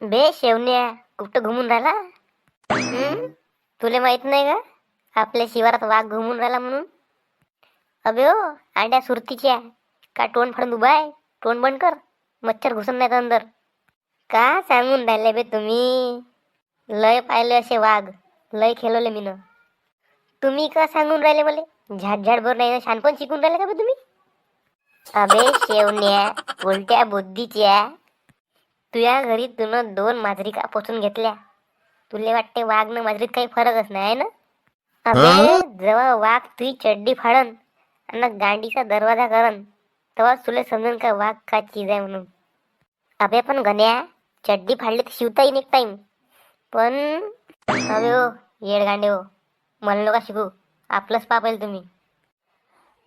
बे शेवण्या, कुठं घुमून राहिला? तुले माहित नाही का आपल्या शिवारात वाघ घुमून राहिला म्हणून? अबे ओ अंड्या सुरतीच्या, का तोंड फाडून उभा आहे? तोंड बंद कर, मच्छर घुसन नाहीत अंदर. का सांगून राहिले बे तुम्ही? लय पाहिले असे वाघ, लय खेळवले मीनं. तुम्ही का सांगून राहिले मले? झाड झाड भर नाही ना, शानपण शिकून राहिले का बे तुम्ही? अबे शेवण्या, उलट्या बुद्धीच्या, तुझ्या घरी तुनं 2 मांजरी का पोचून घेतल्या? तुले वाटते वाघ न मांजरीत काही फरकच नाही आहे ना? अबे जेव्हा वाघ तुझी चड्डी फाडन आणि गांडीचा दरवाजा करन, तेव्हा तुला समजन का वाघ का चीज आहे म्हणून. अबे पण गण्या, चड्डी फाडली तर शिवता येईन एक टाइम. पण अबे ओ येडगांडे हो, मला नका शिकू. आपलंच पाहिलं तुम्ही.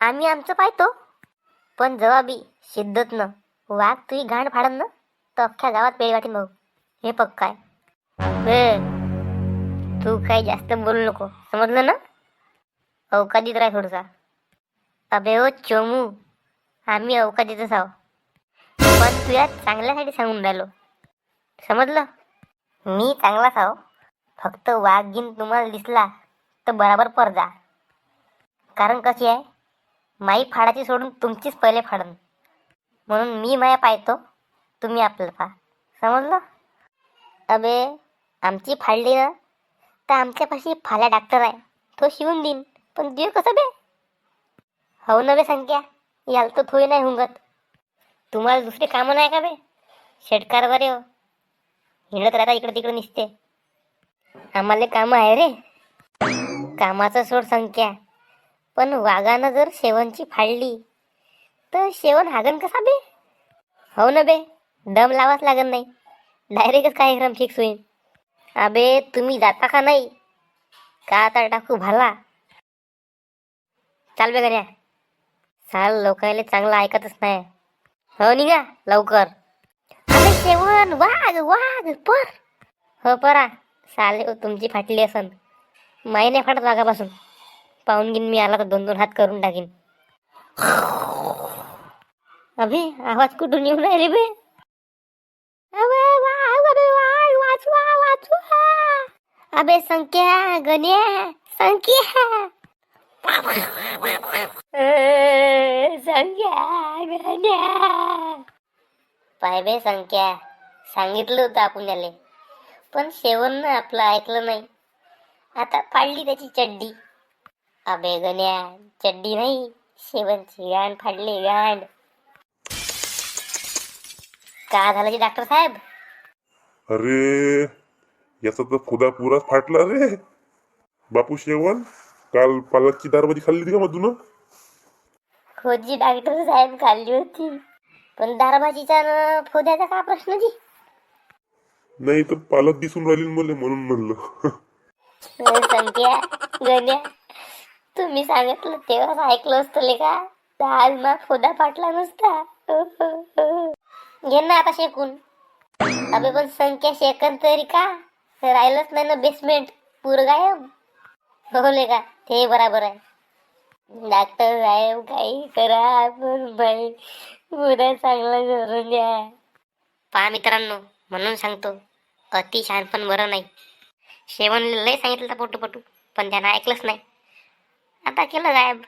आम्ही आमचं पाहतो, पण जेव्हा बी शिद्दत न वाघ तुझी गांड फाडन ना, तर अख्ख्या गावात पेढी वाटीन भाऊ. हे पक्का आहे. तू काही जास्त बोलू नको, समजलं ना? अवकादीत राह थोडसा. अबे ओ चोमू, आम्ही अवकादीतच आहो, पण तुझ्या चांगल्यासाठी सांगून राहिलो, समजलं? मी चांगलाच आहो, फक्त वाघ तुम्हाला दिसला तर बराबर पर जा. कारण कशी आहे, माई फाडाची सोडून तुमचीच पहिले फाडन. म्हणून मी माया पाहतो, तुम्ही आपलं पहा, समजलं? अबे आमची फाडली ना, तर आमच्यापाशी फाल्या डॉक्टर आहे, तो शिवून देईन. पण देऊ कसं बे? हो ना बे संख्या, याला तर थोडी नाही हुंगत. तुम्हाला दुसरे कामं नाही का बे? शेटकार बरे हो, हिंडत राहता इकडे तिकडे निसते. आम्हाला कामं आहे रे. कामाचं सोड संख्या, पण वाघानं जर शेवणची फाडली तर शेवण हागन कसा बे? हो ना बे, दम लावाच लागत नाही, डायरेक्टच कार्यक्रम फिक्स होईल. अबे तुम्ही जाता का नाही? का आता टाकू भाला? चाल बे गण्या, साल लोकायला चांगलं ऐकतच नाही. हो निघा लवकर. अबे शेवण, वाघ वाघ पर. हो परा, साले हो तुमची फाटली असन, माई नाही फाटत वाघापासून. पाहून घेईन मी, आला तर 2-2 हात करून टाकीन. अबे आवाज कुठून येऊन राहिले बे? अबे वाघ, अबे वाघ, वाचवा वाचवा. अबे संख्या, गण्या, संख्या. संख्या, गण्या. पाय बे संख्या, सांगितलं होतं आपण त्याले, पण शेवण आपलं ऐकलं नाही. आता फाडली त्याची चड्डी. अबे गण्या, चड्डी नाही, शेवणची गांड फाडली, गांड. का झालं की डॉक्टर साहेब? अरे याचा तर खुदा पुराच फाटला रे. बापू शेवण, काल पालकची दारभाजी खाल्ली होती का मधून? खोजी डॉक्टर साहेब खाल्ली होती, पण दारभाजीचा न फोद्याचा का प्रश्न जी? नाही तर पालक दिसून राहिली मला, म्हणून म्हणलं. संख्या, गण्या, तुम्ही सांगितलं तेव्हाच ऐकलं असतं ले का, तर आज ना फोदा फाटला नसता. घे ना आता शेकून. अबे पण संख्या शेकन तरी का, राहिलंच नाही ना बेसमेंट, पूर गायब. हो ले का, ते बराबर आहे. डॉक्टर साहेब काही करा, पण बाई उद्या चांगलं करून द्या. पहा मित्रांनो, म्हणून सांगतो, अति शहाणपण बरं नाही. शेवणला लय सांगितलं तर पटू, पण त्यानं ऐकलंच नाही. आता केलं गायब.